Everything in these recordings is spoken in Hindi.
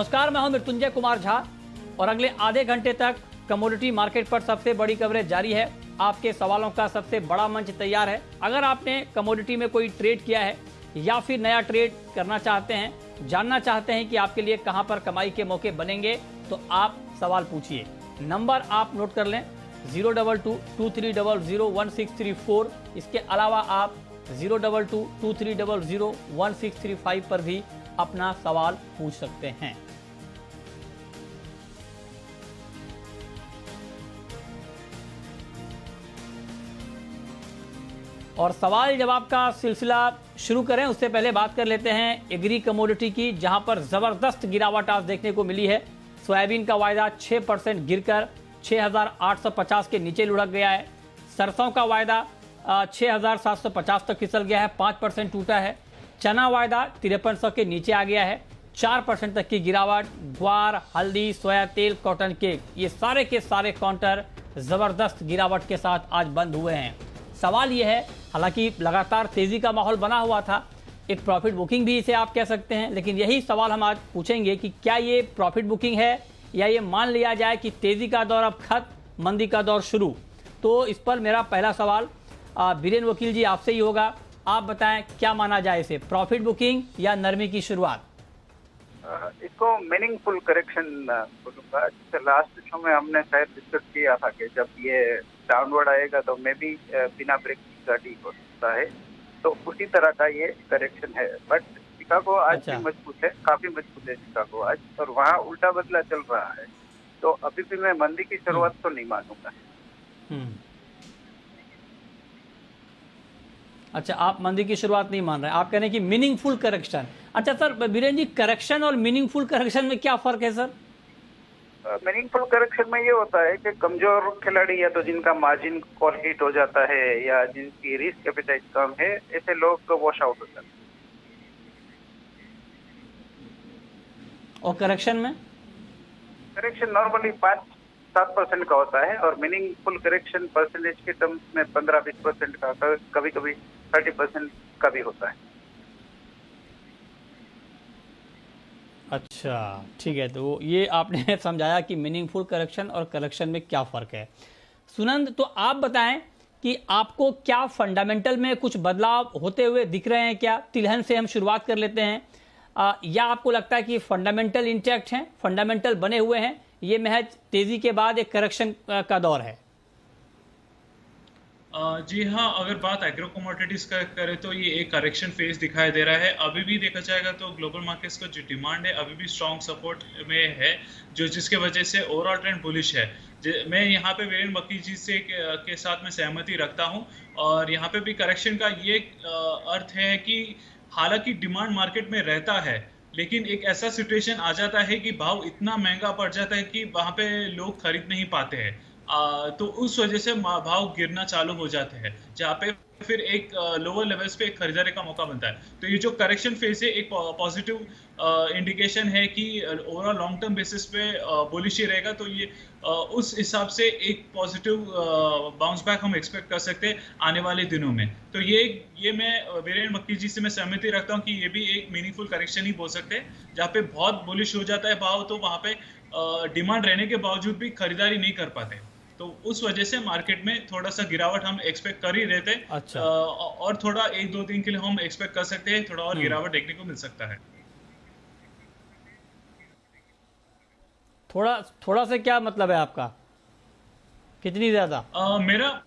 नमस्कार, मैं हूं मृत्युंजय कुमार झा और अगले आधे घंटे तक कमोडिटी मार्केट पर सबसे बड़ी कवरेज जारी है। आपके सवालों का सबसे बड़ा मंच तैयार है। अगर आपने कमोडिटी में कोई ट्रेड किया है या फिर नया ट्रेड करना चाहते हैं, जानना चाहते हैं कि आपके लिए कहां पर कमाई के मौके बनेंगे, तो आप सवाल पूछिए। नंबर आप नोट कर लें 02223001634। इसके अलावा आप 02223001635 पर भी अपना सवाल पूछ सकते हैं। और सवाल जवाब का सिलसिला शुरू करें उससे पहले बात कर लेते हैं एग्री कमोडिटी की, जहां पर जबरदस्त गिरावट आज देखने को मिली है। सोयाबीन का वायदा 6% गिरकर 6,850 के नीचे लुढ़क गया है। सरसों का वायदा 6,750 तक फिसल गया है, 5% टूटा है। चना वायदा 5300 के नीचे आ गया है, 4% तक की गिरावट। ग्वार, हल्दी, सोया तेल, कॉटन केक, ये सारे के सारे काउंटर जबरदस्त गिरावट के साथ आज बंद हुए हैं। सवाल यह है, हालांकि लगातार तेजी का माहौल बना हुआ था, एक प्रॉफिट बुकिंग भी इसे आप कह सकते हैं, लेकिन यही सवाल हम आज पूछेंगे कि क्या ये प्रॉफिट बुकिंग है या ये मान लिया जाए कि तेजी का दौर अब खत्म, मंदी का दौर शुरू। तो इस पर मेरा पहला सवाल बीरेन वकील जी आपसे ही होगा। आप बताएं, क्या माना जाए इसे, प्रॉफिट बुकिंग या नरमी की शुरुआत? इसको मीनिंगफुल करेक्शन बोलूंगा। लास्ट शो में हमने शायद डिस्कस किया था कि जब ये डाउनवर्ड आएगा तो मे भी बिना ब्रेक की गाड़ी हो सकता है, तो उसी तरह का ये करेक्शन है। बट शिकागो आज भी मजबूत है, काफी मजबूत है शिकागो आज, और वहाँ उल्टा बदला चल रहा है। तो अभी भी मैं मंदी की शुरुआत तो नहीं मानूंगा। अच्छा, आप मंदी की शुरुआत नहीं मान रहे, आप कह रहे हैं कि मीनिंगफुल करेक्शन। अच्छा सर, बीरेन जी, करेक्शन और मीनिंगफुल करेक्शन में क्या फर्क है सर? मीनिंगफुल करेक्शन में ये होता है कि कमजोर खिलाड़ी या तो जिनका मार्जिन कॉल हिट हो जाता है या जिनकी रिस्क एपेटाइट कम है, ऐसे लोग वॉश आउट हो जाते हैं। और करेक्शन में? करेक्शन नॉर्मली 5-7% का होता है और मीनिंगफुल करेक्शन परसेंटेज के टर्म्स में 15-20% का, कभी कभी 30% का भी होता है। अच्छा, ठीक है, तो ये आपने समझाया कि मीनिंगफुल करेक्शन और करेक्शन में क्या फ़र्क है। सुनंद, तो आप बताएं कि आपको क्या फंडामेंटल में कुछ बदलाव होते हुए दिख रहे हैं क्या? तिलहन से हम शुरुआत कर लेते हैं। या आपको लगता है कि फंडामेंटल इंटैक्ट हैं, फंडामेंटल बने हुए हैं, ये महज तेज़ी के बाद एक करेक्शन का दौर है? जी हाँ, अगर बात एग्रो कमोडिटीज का करें तो ये एक करेक्शन फेज दिखाई दे रहा है। अभी भी देखा जाएगा तो ग्लोबल मार्केट्स का जो डिमांड है अभी भी स्ट्रॉन्ग सपोर्ट में है, जो जिसके वजह से ओवरऑल ट्रेंड बुलिश है। मैं यहाँ पे बीरेन वकील जी से के साथ में सहमति रखता हूँ। और यहाँ पे भी करेक्शन का ये अर्थ है कि हालांकि डिमांड मार्केट में रहता है, लेकिन एक ऐसा सिचुएशन आ जाता है कि भाव इतना महंगा पड़ जाता है कि वहाँ पे लोग खरीद नहीं पाते हैं। तो उस वजह से भाव गिरना चालू हो जाते हैं, जहाँ पे फिर एक लोअर लेवल्स पे एक खरीदारी का मौका बनता है। तो ये जो करेक्शन फेज है एक पॉजिटिव इंडिकेशन है कि ओवरऑल लॉन्ग टर्म बेसिस पे बुलिश ही रहेगा। तो ये उस हिसाब से एक पॉजिटिव बाउंस बैक हम एक्सपेक्ट कर सकते हैं आने वाले दिनों में। तो ये मैं बीरेन वकील जी से मैं सहमति रखता हूँ कि ये भी एक मीनिंगफुल करेक्शन ही बोल सकते हैं, जहाँ पे बहुत बुलिश हो जाता है भाव, तो वहाँ पे डिमांड रहने के बावजूद भी खरीदारी नहीं कर पाते। तो उस वजह से मार्केट में थोड़ा सा गिरावट हम एक्सपेक्ट कर ही रहे थे। अच्छा। और थोड़ा 1-2 दिन के लिए हम एक्सपेक्ट कर सकते हैं, थोड़ा और गिरावट देखने को मिल सकता है। थोड़ा से क्या मतलब है आपका, कितनी ज्यादा? मेरा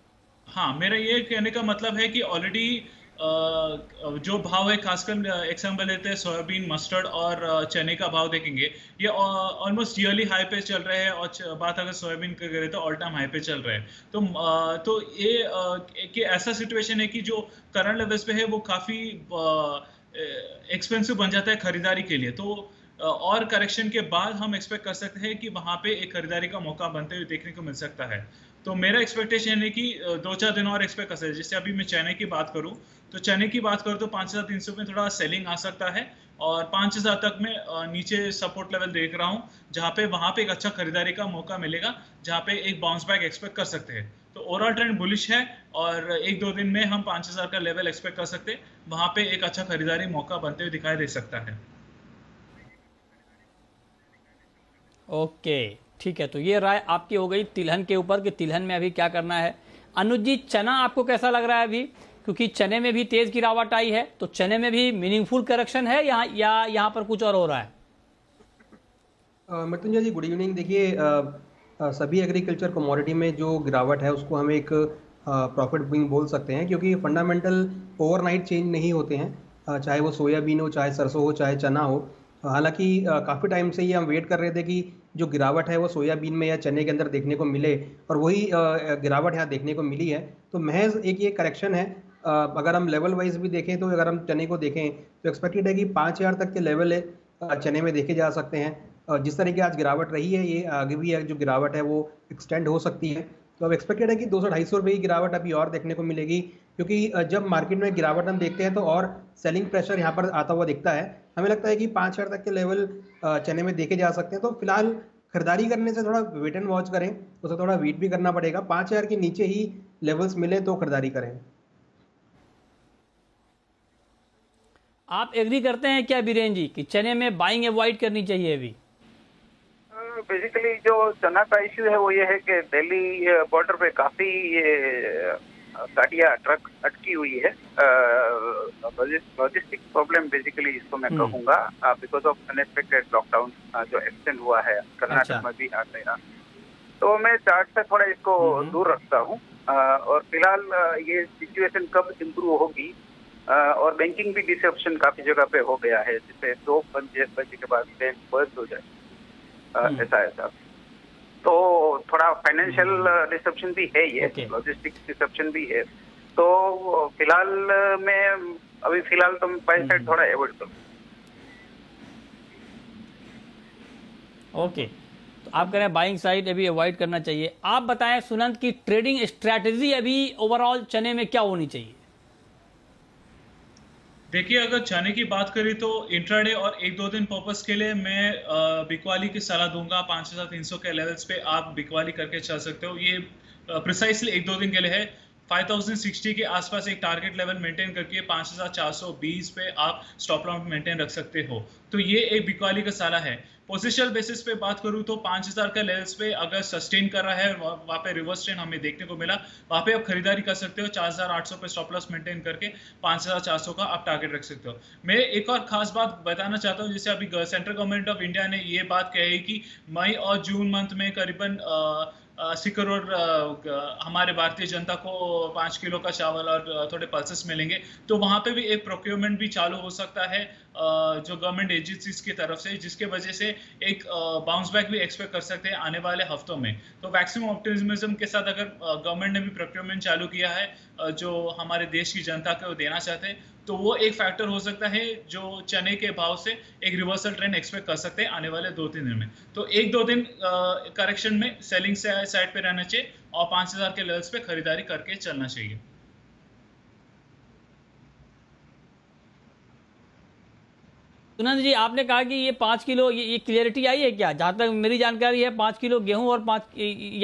ये कहने का मतलब है कि ऑलरेडी जो भाव है, खासकर एग्जाम्पल लेते हैं सोयाबीन, मस्टर्ड और चने का भाव देखेंगे, ये ऑलमोस्ट ईयरली हाई पे चल रहे हैं। और बात अगर सोयाबीन की करें तो ऑल टाइम हाई पे चल रहे हैं। तो ये ऐसा सिचुएशन है कि जो करंट लेवल्स पे है वो काफी एक्सपेंसिव बन जाता है खरीदारी के लिए। तो और करेक्शन के बाद हम एक्सपेक्ट कर सकते हैं कि वहां पे एक खरीदारी का मौका बनते हुए देखने को मिल सकता है। तो मेरा एक्सपेक्टेशन है कि 2-4 दिन और एक्सपेक्ट कर सकते हैं। जैसे अभी मैं चने की बात करूं तो 5,300 में थोड़ा सेलिंग आ सकता है, और 5,000 तक में नीचे सपोर्ट लेवल देख रहा हूं, जहां पे वहां पे एक अच्छा खरीदारी का मौका मिलेगा, जहां पे एक बाउंस बैक एक्सपेक्ट कर सकते हैं। तो ओवरऑल ट्रेंड बुलिश है और 1-2 दिन में हम 5,000 का लेवल एक्सपेक्ट कर सकते हैं, वहां पे एक अच्छा खरीदारी मौका बनते हुए दिखाई दे सकता है। ओके, ठीक है। तो ये राय आपकी हो गई तिलहन के ऊपर कि तिलहन में अभी क्या करना है। अनुज जी, चना आपको कैसा लग रहा है अभी, क्योंकि चने में भी तेज गिरावट आई है, तो चने में भी मीनिंगफुल करेक्शन है यहाँ पर कुछ और हो रहा है? मृत्युंजय जी, गुड इवनिंग। देखिए, सभी एग्रीकल्चर कमोडिटी में जो गिरावट है उसको हम एक प्रॉफिट बुकिंग बोल सकते हैं, क्योंकि फंडामेंटल ओवरनाइट चेंज नहीं होते हैं। चाहे वो सोयाबीन हो, चाहे सरसों हो, चाहे चना हो। हालांकि काफ़ी टाइम से ही हम वेट कर रहे थे कि जो गिरावट है वो सोयाबीन में या चने के अंदर देखने को मिले, और वही गिरावट यहाँ देखने को मिली है। तो महज एक ये करेक्शन है। अगर हम लेवल वाइज भी देखें, तो अगर हम चने को देखें तो एक्सपेक्टेड है कि 5,000 तक के लेवल चने में देखे जा सकते हैं। जिस तरह की आज गिरावट रही है, ये आगे भी जो गिरावट है वो एक्सटेंड हो सकती है। तो अब एक्सपेक्टेड है कि 200-250 रुपये की गिरावट अभी और देखने को मिलेगी, क्योंकि जब मार्केट में गिरावट हम देखते हैं तो और सेलिंग प्रेशर यहाँ पर आता हुआ दिखता है। हमें लगता है कि 5,000 तक के लेवल चने में देखे जा सकते हैं। तो फिलहाल खरीदारी करने से थोड़ा वेट एंड वॉच करें, उसे थोड़ा वेट भी करना पड़ेगा। 5,000 के नीचे ही लेवल्स मिले तो खरीदारी करें। आप एग्री करते हैं क्या बीरेन जी कि चने में बाइंग अवॉइड करनी चाहिए अभी? बेसिकली जो चना का इश्यू है वो ये है कि दिल्ली बॉर्डर पे काफी ये गाड़ियाँ ट्रक अटकी हुई है। लॉजिस्टिक प्रॉब्लम बेसिकली इसको मैं कहूँगा, बिकॉज ऑफ अनएक्सपेक्टेड लॉकडाउन जो एक्सटेंड हुआ है कर्नाटक में भी आ गया। तो मैं चार्ट से थोड़ा इसको दूर रखता हूँ, और फिलहाल ये सिचुएशन कब इम्प्रूव होगी, और बैंकिंग भी डिसरप्शन काफी जगह पे हो गया है, जिससे 2 बजे के बाद बैंक बंद हो जाए, ऐसा। तो थोड़ा फाइनेंशियल डिसरप्शन भी है, ये लॉजिस्टिक डिसरप्शन भी है। तो फिलहाल तो मैं बाय साइड थोड़ा अवॉइड करूँ। ओके, तो आप कह रहे हैं बाइंग साइड अभी अवॉइड करना चाहिए। आप बताएं सुनंत की ट्रेडिंग स्ट्रैटेजी अभी ओवरऑल चने में क्या होनी चाहिए? देखिए, अगर चने की बात करें तो इंट्राडे और 1-2 दिन पर्पस के लिए मैं बिकवाली की सलाह दूंगा। 5,300 के लेवल्स पे आप बिकवाली करके चल सकते हो। ये प्रिसाइसली 1-2 दिन के लिए है। 5,060 के आसपास एक टारगेट लेवल मेंटेन करके 5,420 पे आप स्टॉप लॉस मेंटेन रख सकते हो। तो ये एक बिकवाली का सलाह है। पोजिशनल बेसिस पे बात करूं तो 5,000 का लेवल्स पे अगर सस्टेन कर रहा है, वहाँ पे रिवर्स ट्रेंड हमें देखने को मिला, वहाँ पे आप खरीदारी कर सकते हो। 4,800 पे स्टॉप लॉस मेंटेन करके 5,400 का आप टारगेट रख सकते हो। मैं एक और खास बात बताना चाहता हूँ, जैसे अभी सेंट्रल गवर्नमेंट ऑफ इंडिया ने ये बात कही कि मई और जून मंथ में करीबन 80 करोड़ हमारे भारतीय जनता को 5 किलो का चावल और थोड़े पल्सेस मिलेंगे। तो वहाँ पे भी एक प्रोक्योरमेंट भी चालू हो सकता है जो गवर्नमेंट एजेंसीज की तरफ से, जिसके वजह से एक बाउंस बैक भी एक्सपेक्ट कर सकते हैं आने वाले हफ्तों में। तो मैक्सिमम ऑप्टिमिज्म के साथ अगर गवर्नमेंट ने भी प्रोक्योरमेंट चालू किया है जो हमारे देश की जनता को देना चाहते हैं, तो वो एक फैक्टर हो सकता है जो चने के भाव से एक रिवर्सल ट्रेंड एक्सपेक्ट कर सकते हैं आने वाले 2-3 दिन में। तो 1-2 दिन करेक्शन में सेलिंग साइड पे रहना चाहिए और 5,000 के लेवल्स पे खरीदारी करके चलना चाहिए। सुनंद जी, आपने कहा कि ये 5 किलो ये क्लियरिटी आई है क्या? जहां तक मेरी जानकारी है 5 किलो गेहूं और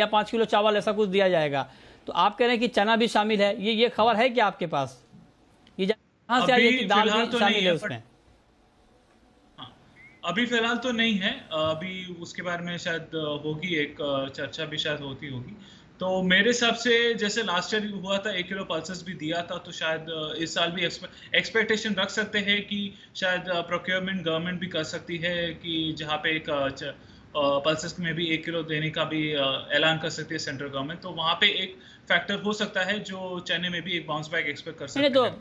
5 किलो चावल ऐसा कुछ दिया जाएगा। तो आप कह रहे हैं कि चना भी शामिल है, ये खबर है क्या आपके पास? ये कहां से आई है कि दाल भी शामिल है उसमें? अभी फिलहाल तो नहीं है, अभी उसके बारे में शायद होगी, एक चर्चा भी शायद होगी। तो मेरे हिसाब से जैसे लास्ट ईयर हुआ था 1 किलो पल्सेस भी दिया था, तो शायद इस साल भी एक्सपेक्टेशन रख सकते हैं कि शायद प्रोक्योरमेंट गवर्नमेंट भी कर सकती है कि जहाँ पे एक पल्सेस में भी 1 किलो देने का भी ऐलान कर सकती है सेंट्रल गवर्नमेंट। तो वहाँ पे एक फैक्टर हो सकता है जो चने में भी एक बाउंस बैक एक्सपेक्ट कर सकते हैं।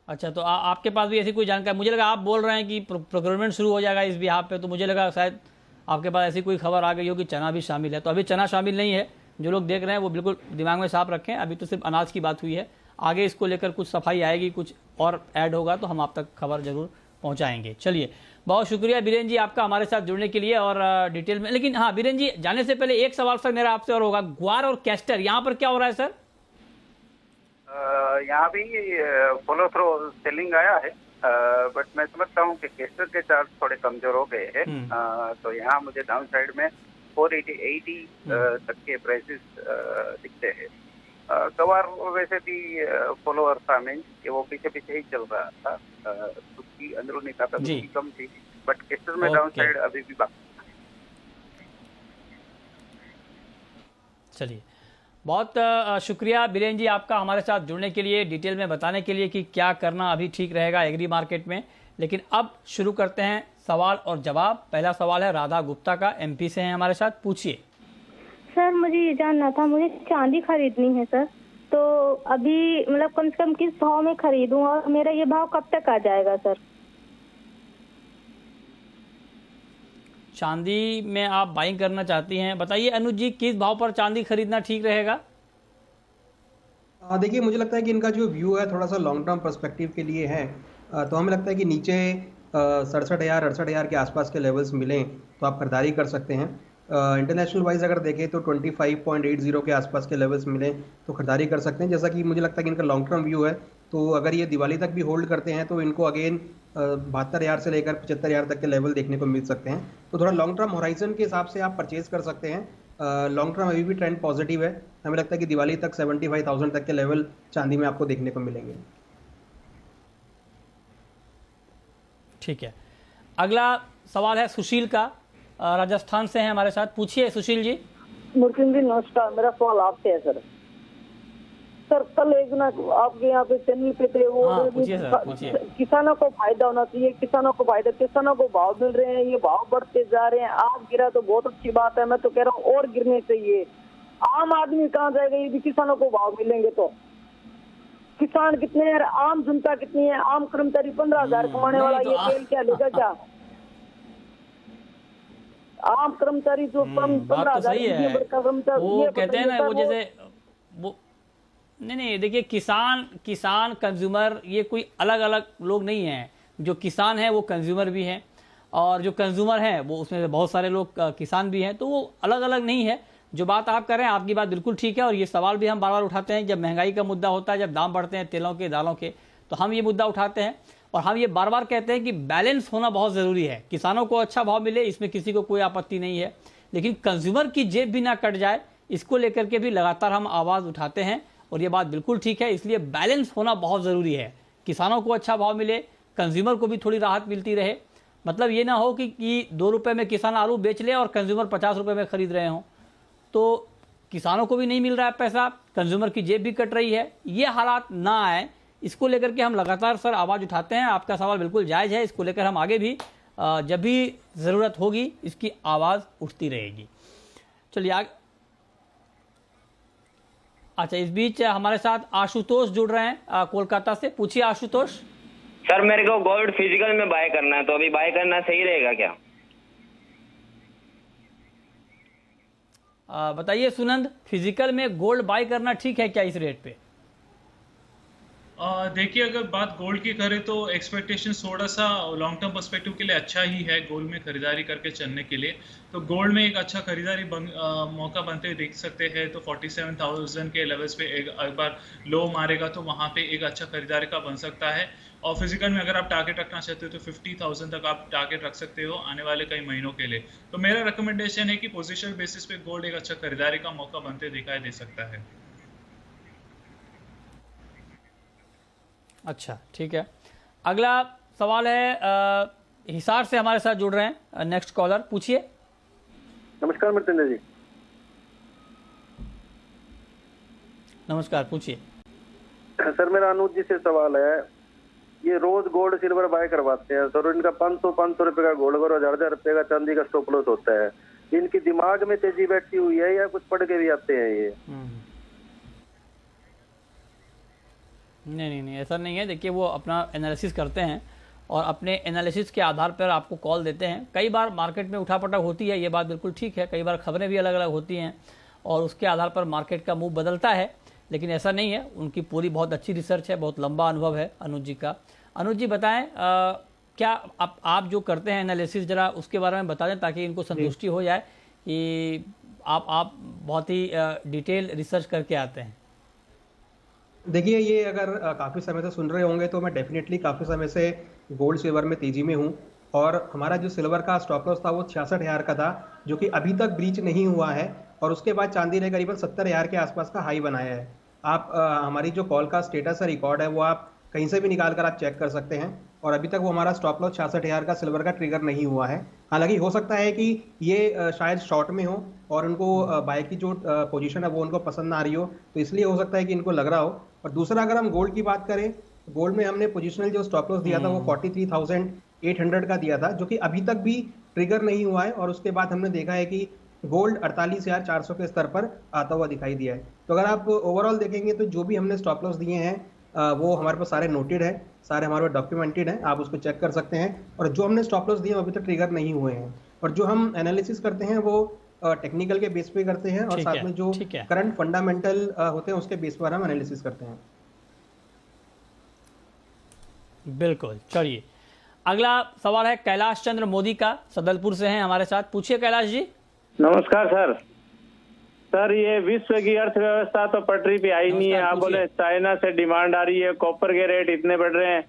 अच्छा, तो आपके पास भी ऐसी कोई जानकारी? मुझे लगा आप बोल रहे हैं कि प्रोक्योरमेंट शुरू हो जाएगा इस बिहाफ पे, तो मुझे लगा शायद आपके पास ऐसी कोई खबर आ गई हो कि चना भी शामिल है। तो अभी चना शामिल नहीं है। जो लोग देख रहे हैं वो बिल्कुल दिमाग में साफ रखें, अभी तो सिर्फ अनाज की बात हुई है। आगे इसको लेकर कुछ सफाई आएगी, कुछ और ऐड होगा तो हम आप तक खबर जरूर पहुंचाएंगे। चलिए, बहुत शुक्रिया बीरेन जी आपका हमारे साथ जुड़ने के लिए और डिटेल में। लेकिन हाँ बीरेन जी, जाने से पहले एक सवाल सर मेरा आपसे और होगा, ग्वार और कैस्टर यहाँ पर क्या हो रहा है सर? यहाँ भी फॉलो थ्रो सेलिंग आया है, बट मैं समझता हूँ कि केस्टर के चार्ट थोड़े कमजोर हो गए हैं। तो यहाँ मुझे डाउन साइड में 480 तक के प्राइसेस दिखते हैं। गवार वैसे भी फॉलोअर था, मीन कि वो पीछे पीछे ही चल रहा था, उसकी अंदरूनी ताकत कम थी। बट केस्टर में डाउन ओके। साइड अभी भी बाकी। चलिए, बहुत शुक्रिया बीरेन जी आपका हमारे साथ जुड़ने के लिए, डिटेल में बताने के लिए कि क्या करना अभी ठीक रहेगा एग्री मार्केट में। लेकिन अब शुरू करते हैं सवाल और जवाब। पहला सवाल है राधा गुप्ता का, एमपी से हैं हमारे साथ, पूछिए। सर मुझे ये जानना था, मुझे चांदी खरीदनी है सर, तो अभी मतलब कम से कम किस भाव में खरीदूं और मेरा ये भाव कब तक आ जाएगा सर? चांदी में आप बाइंग करना चाहती हैं, बताइए अनुज जी किस भाव पर चांदी खरीदना ठीक रहेगा? देखिए, मुझे लगता है कि इनका जो व्यू है थोड़ा सा लॉन्ग टर्म पर्सपेक्टिव के लिए है। तो हमें लगता है कि नीचे 67,000 के आसपास के लेवल्स मिलें तो आप खरीदारी कर सकते हैं। इंटरनेशनल वाइज अगर देखें तो 25.80 के आसपास के लेवल्स मिलें तो खरीदारी कर सकते हैं। जैसा कि मुझे लगता है कि इनका लॉन्ग टर्म व्यू है, तो अगर ये दिवाली तक भी होल्ड करते हैं तो इनको अगेन 72,000 से लेकर 75,000 तक के लेवल देखने को मिल सकते हैं। तो थोड़ा लॉन्ग टर्म होराइजन के हिसाब से आप परचेज कर सकते हैं। लॉन्ग टर्म अभी भी ट्रेंड पॉजिटिव है। हमें लगता है कि दिवाली तक 75,000 तक के लेवल चांदी में आपको देखने को मिलेंगे। ठीक है, अगला सवाल है सुशील का, राजस्थान से हैं हमारे साथ, पूछिए सुशील जी। मुर्शिद जी नमस्कार, मेरा सवाल आपसे है सर। सर कल एक ना आपके यहाँ पे चैनल पे थे वो, हाँ, पूछिए सर, पूछिए। किसानों को फायदा होना चाहिए, किसानों को फायदा, किसानों को भाव मिल रहे हैं, ये भाव बढ़ते जा रहे हैं, आज गिरा तो बहुत अच्छी बात है, मैं तो कह रहा हूँ और गिरने चाहिए। आम आदमी कहाँ जाएगा यदि किसानों को भाव मिलेंगे तो? किसान कितने हैं, आम जनता कितनी है? आम कर्मचारी 15,000 कमाने नहीं, वाला तो ये तेल क्या लेगा क्या? आम कर्मचारी जो बात तो सही है। वो कहते हैं ना, वो जैसे वो नहीं देखिए, किसान कंज्यूमर ये कोई अलग अलग लोग नहीं हैं। जो किसान है वो कंज्यूमर भी हैं, और जो कंज्यूमर हैं वो उसमें बहुत सारे लोग किसान भी हैं, तो वो अलग अलग नहीं है। जो बात आप कर रहे हैं, आपकी बात बिल्कुल ठीक है, और ये सवाल भी हम बार बार उठाते हैं। जब महंगाई का मुद्दा होता है, जब दाम बढ़ते हैं तेलों के, दालों के, तो हम ये मुद्दा उठाते हैं और हम ये बार बार कहते हैं कि बैलेंस होना बहुत ज़रूरी है। किसानों को अच्छा भाव मिले, इसमें किसी को कोई आपत्ति नहीं है, लेकिन कंज्यूमर की जेब भी ना कट जाए, इसको लेकर के भी लगातार हम आवाज़ उठाते हैं, और ये बात बिल्कुल ठीक है। इसलिए बैलेंस होना बहुत ज़रूरी है। किसानों को अच्छा भाव मिले, कंज्यूमर को भी थोड़ी राहत मिलती रहे। मतलब ये ना हो कि 2 रुपये में किसान आलू बेच ले और कंज्यूमर 50 रुपये में खरीद रहे हों, तो किसानों को भी नहीं मिल रहा है पैसा, कंज्यूमर की जेब भी कट रही है। ये हालात ना आए, इसको लेकर के हम लगातार सर आवाज़ उठाते हैं। आपका सवाल बिल्कुल जायज़ है, इसको लेकर हम आगे भी जब भी ज़रूरत होगी इसकी आवाज़ उठती रहेगी। चलिए आगे। अच्छा, इस बीच हमारे साथ आशुतोष जुड़ रहे हैं कोलकाता से, पूछिए आशुतोष। सर मेरे को गोल्ड फिजिकल में बाय करना है, तो अभी बाय करना सही रहेगा क्या? बताइए सुनंद, फिजिकल में गोल्ड बाय करना ठीक है क्या इस रेट पे? देखिए, अगर बात गोल्ड की करें तो एक्सपेक्टेशन थोड़ा सा लॉन्ग टर्म पर्सपेक्टिव के लिए अच्छा ही है गोल्ड में खरीदारी करके चलने के लिए। तो गोल्ड में एक अच्छा खरीदारी मौका बनते हुए देख सकते हैं। तो 47,000 के लेवल्स पे एक बार लो मारेगा तो वहाँ पे एक अच्छा खरीदारी का बन सकता है। और फिजिकल में अगर आप टारगेट रखना चाहते हो तो 50,000 तक आप टारगेट रख सकते हो आने वाले कई महीनों के लिए। तो मेरा रिकमेंडेशन है कि पोजिशनल बेसिस पे गोल्ड एक अच्छा खरीदारी का मौका बनते दिखाई दे सकता है। अच्छा, ठीक है। अगला सवाल है हिसार से हमारे साथ जुड़ रहे हैं नेक्स्ट कॉलर, पूछिए। नमस्कार मृत्युंजय जी। नमस्कार, पूछिए। सर मेरा अनुज जी से सवाल है, ये रोज गोल्ड सिल्वर बाय करवाते हैं सर, इनका 500 रुपए का गोल्ड और 1,000 रुपए का चांदी का स्टॉप लॉस होता है। इनकी दिमाग में तेजी बैठी हुई है या कुछ पढ़ के भी आते हैं ये? नहीं, ऐसा नहीं है। देखिए, वो अपना एनालिसिस करते हैं और अपने एनालिसिस के आधार पर आपको कॉल देते हैं। कई बार मार्केट में उठापटक होती है, ये बात बिल्कुल ठीक है। कई बार खबरें भी अलग अलग होती हैं और उसके आधार पर मार्केट का मूव बदलता है, लेकिन ऐसा नहीं है। उनकी पूरी बहुत अच्छी रिसर्च है, बहुत लंबा अनुभव है अनुज जी का। अनुज जी बताएं, क्या आप जो करते हैं एनालिसिस, जरा उसके बारे में बता दें ताकि इनको संतुष्टि हो जाए कि आप बहुत ही डिटेल रिसर्च करके आते हैं। देखिए, ये अगर काफ़ी समय से सुन रहे होंगे तो मैं डेफिनेटली काफ़ी समय से गोल्ड सिल्वर में तेज़ी में हूँ, और हमारा जो सिल्वर का स्टॉप लॉस था वो 66,000 का था, जो कि अभी तक ब्रीच नहीं हुआ है, और उसके बाद चांदी ने करीबन 70,000 के आसपास का हाई बनाया है। आप हमारी जो कॉल का स्टेटस है, रिकॉर्ड है, वो आप कहीं से भी निकाल कर आप चेक कर सकते हैं। और अभी तक वो हमारा स्टॉप लॉस 66,000 का सिल्वर का ट्रिगर नहीं हुआ है। हालांकि हो सकता है कि ये शायद शॉर्ट में हो और उनको बाय की जो पोजीशन है वो उनको पसंद ना आ रही हो, तो इसलिए हो सकता है कि इनको लग रहा हो। और दूसरा, अगर हम गोल्ड की बात करें, गोल्ड में हमने पोजिशनल जो स्टॉप लॉस दिया था वो 43,800 का दिया था, जो कि अभी तक भी ट्रिगर नहीं हुआ है। और उसके बाद हमने देखा है कि गोल्ड 48,400 के स्तर पर आता हुआ दिखाई दिया है। तो अगर आप ओवरऑल देखेंगे तो जो भी हमने स्टॉप लॉस दिए हैं वो हमारे पास सारे नोटेड है, सारे हमारे पास डॉक्यूमेंटेड हैं, आप उसको चेक कर सकते हैं। और जो हमने स्टॉप लॉस दिए अभी तक ट्रिगर नहीं हुए हैं। और जो हम एनालिसिस करते हैं वो टेक्निकल के बेस पे करते हैं, और साथ में जो करंट फंडामेंटल होते हैं उसके बेस पर हम एनालिसिस करते हैं। बिल्कुल। चलिए, अगला सवाल है कैलाश चंद्र मोदी का, सदलपुर से हैं हमारे साथ। पूछिए कैलाश जी। नमस्कार सर। सर, ये विश्व की अर्थव्यवस्था तो पटरी पे आई नहीं है। आप बोले चाइना से डिमांड आ रही है, कॉपर के रेट इतने बढ़ रहे हैं,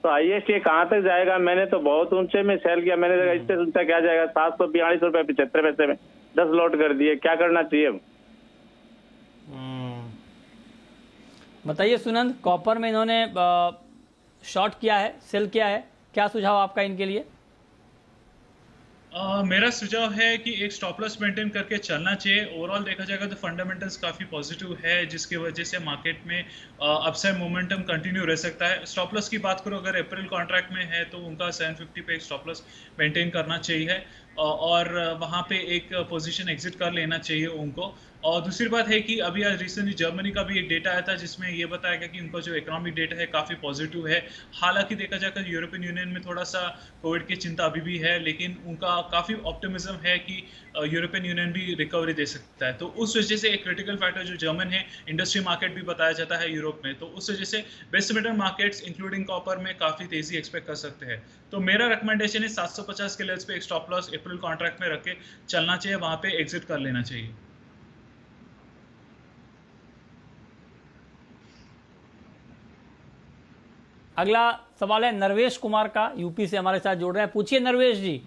तो हाईएस्ट ये कहाँ तक जाएगा? मैंने तो बहुत ऊंचे में सेल किया, मैंने इससे ऊंचा क्या जाएगा? 742 रुपए 75 पैसे में 10 लॉट कर दिए। क्या करना चाहिए अब? बताइए सुनंद, कॉपर में इन्होंने शॉर्ट किया है, सेल किया है, क्या सुझाव आपका इनके लिए? मेरा सुझाव है कि एक स्टॉप लॉस मेंटेन करके चलना चाहिए। ओवरऑल देखा जाएगा तो फंडामेंटल्स काफ़ी पॉजिटिव है, जिसकी वजह से मार्केट में अपसाइड मोमेंटम कंटिन्यू रह सकता है। स्टॉप लॉस की बात करो, अगर अप्रैल कॉन्ट्रैक्ट में है तो उनका 750 पे एक स्टॉप लॉस मेंटेन करना चाहिए और वहाँ पे एक पोजीशन एग्जिट कर लेना चाहिए उनको। और दूसरी बात है कि अभी आज रिसेंटली जर्मनी का भी एक डेटा आया था जिसमें ये बताया गया कि उनका जो इकोनॉमिक डेटा है काफ़ी पॉजिटिव है। हालांकि देखा जाए तो यूरोपियन यूनियन में थोड़ा सा कोविड की चिंता अभी भी है, लेकिन उनका काफ़ी ऑप्टिमिज्म है कि यूरोपियन यूनियन भी रिकवरी दे सकता है। तो उस वजह से एक क्रिटिकल फैक्टर जो जर्मन है, इंडस्ट्री मार्केट भी बताया जाता है यूरोप में, तो उस वजह से best metal markets including copper में काफ़ी तेजी एक्सपेक्ट कर सकते हैं। तो मेरा रिकमेंडेशन है 750 के लेवल्स पे एक स्टॉप लॉस अप्रैल कॉन्ट्रैक्ट में रख के चलना चाहिए, वहां पे एग्जिट कर लेना चाहिए। अगला सवाल है नरवेश कुमार का, यूपी से हमारे साथ जुड़ रहे हैं। पूछिए नरवेश जी।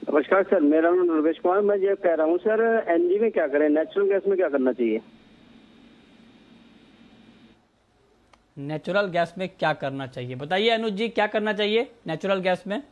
नमस्कार सर, मेरा नाम नरवेश कुमार। मैं ये कह रहा हूँ सर, एनजी में क्या करें, नेचुरल गैस में क्या करना चाहिए? नेचुरल गैस में क्या करना चाहिए, बताइए अनुज जी, क्या करना चाहिए नेचुरल गैस में?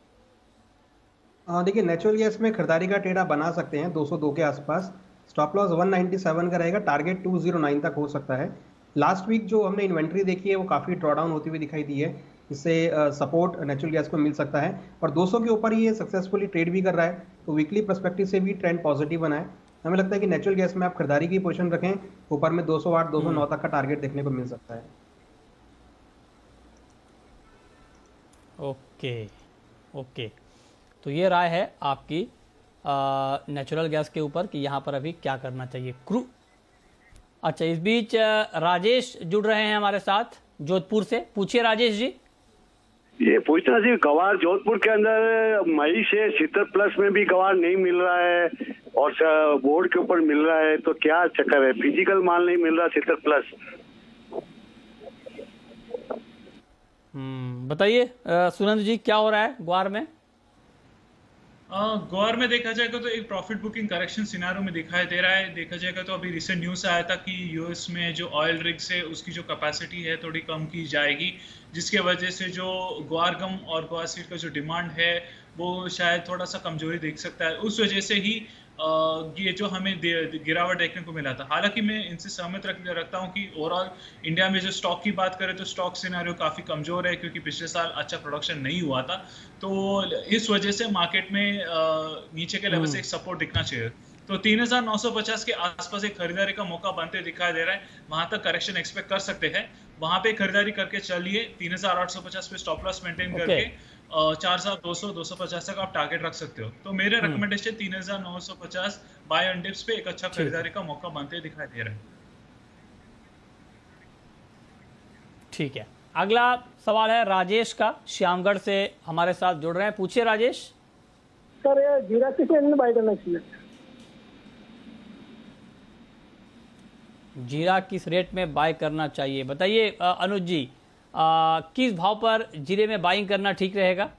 देखिए, नेचुरल गैस में खरीदारी का ट्रेड आप बना सकते हैं 202 के आसपास। स्टॉप लॉस 197 का रहेगा, टारगेट 209 तक हो सकता है। लास्ट वीक जो हमने इन्वेंट्री देखी है वो काफ़ी ड्रॉडाउन होती हुई दिखाई दी है, इससे सपोर्ट नेचुरल गैस को मिल सकता है। और 200 के ऊपर ये सक्सेसफुली ट्रेड भी कर रहा है, तो वीकली पर्सपेक्टिव से भी ट्रेंड पॉजिटिव बना है। हमें लगता है कि नेचुरल गैस में आप खरीदारी की पोजीशन रखें, ऊपर में 208 209 तक का टारगेट देखने को मिल सकता है। ओके, तो ये राय है आपकी नेचुरल गैस के ऊपर कि यहाँ पर अभी क्या करना चाहिए। अच्छा, इस बीच राजेश जुड़ रहे हैं हमारे साथ जोधपुर से। पूछिए राजेश जी। ये पूछना चाहिए, गवार जोधपुर के अंदर मई से 70+ में भी गवार नहीं मिल रहा है और बोर्ड के ऊपर मिल रहा है, तो क्या चक्कर है? फिजिकल माल नहीं मिल रहा 70+। बताइए सुनंद जी, क्या हो रहा है ग्वार में? ग्वार में देखा जाएगा तो एक प्रॉफिट बुकिंग करेक्शन सिनारियो में दिखाई दे रहा है। देखा जाएगा तो अभी रिसेंट न्यूज़ आया था कि यूएस में जो ऑयल रिग्स है उसकी जो कैपेसिटी है थोड़ी कम की जाएगी, जिसके वजह से जो ग्वार गम और ग्वार सीड का जो डिमांड है वो शायद थोड़ा सा कमजोरी देख सकता है। उस वजह से ही ये जो हमें गिरावट देखने को मिला था। हालांकि मैं इनसे सहमत रखता हूं कि ओवरऑल इंडिया में जो स्टॉक की बात करें तो स्टॉक सिनेरियो काफ़ी कमज़ोर है, क्योंकि पिछले साल अच्छा प्रोडक्शन नहीं हुआ था। तो इस वजह से मार्केट में नीचे के लेवल से एक सपोर्ट दिखना चाहिए। तो 3950 के आसपास एक खरीदारी का मौका बनते दिखाई दे रहा है, वहां तक करेक्शन एक्सपेक्ट कर सकते हैं। वहां पे खरीदारी करके चलिए, 3850 पे स्टॉप लॉस मेंटेन करके 4200 250 तक आप टारगेट रख सकते हो। तो मेरे रिकमेंडेशन 3950 बाय ऑन डिप्स पे एक अच्छा खरीदारी का मौका बनते दिखाई दे रहा है। ठीक है, अगला सवाल है राजेश का, श्यामगढ़ से हमारे साथ जुड़ रहे हैं। पूछिए राजेश। सर, ये जीरा किस रेंज में बाय करना चाहिए? जीरा किस रेट में बाय करना चाहिए, बताइए अनुज जी। किस भाव पर जीरे में बाइंग करना ठीक रहेगा?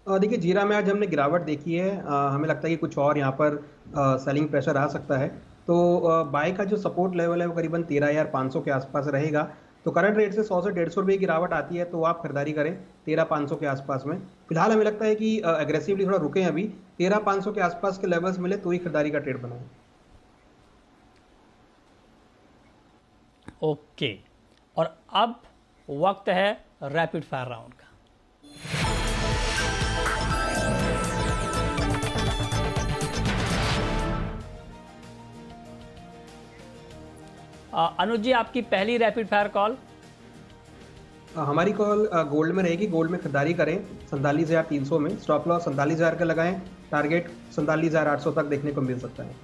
देखिए, जीरा में आज हमने गिरावट देखी है, हमें लगता है कि कुछ और यहाँ पर सेलिंग प्रेशर आ सकता है। तो बाय का जो सपोर्ट लेवल है वो करीबन 13,500 के आसपास रहेगा। तो करंट रेट से 100 से 150 रुपये की गिरावट आती है तो आप खरीदारी करें 13,500 के आसपास में। फिलहाल हमें लगता है कि एग्रेसिवली थोड़ा रुकें, अभी 13,500 के आसपास के लेवल्स मिले तो ही खरीदारी का ट्रेड बनाएं। ओके, और अब वक्त है रैपिड फायर राउंड का। अनुज जी, आपकी पहली रैपिड फायर कॉल। हमारी कॉल गोल्ड में रहेगी। गोल्ड में खरीदारी करें 47,300 में, स्टॉप लॉस 47,000 का लगाएं, टारगेट 47,800 तक देखने को मिल सकता है।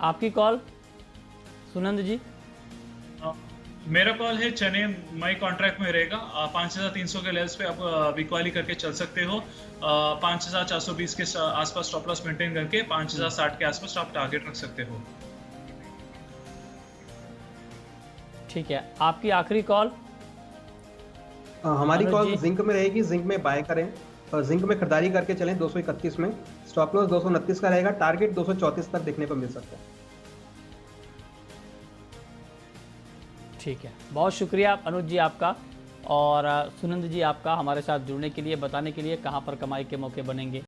आपकी कॉल सुनंद जी। मेरा कॉल है चने मई कॉन्ट्रैक्ट में रहेगा 5,300 के लेवल्स पे आप बिकवाली करके चल सकते हो। 5,420 के आसपास स्टॉप लॉस मेंटेन करके 5,060 के आसपास आप टारगेट रख सकते हो। ठीक है, आपकी आखिरी कॉल। हमारी कॉल जिंक में रहेगी। जिंक में बाय करें, जिंक में खरीदारी करके चलें 231 में, स्टॉप लॉस 229 का रहेगा, टारगेट 234 तक देखने को मिल सकता है। ठीक है, बहुत शुक्रिया अनुज जी आपका, और सुनंद जी आपका हमारे साथ जुड़ने के लिए, बताने के लिए कहां पर कमाई के मौके बनेंगे।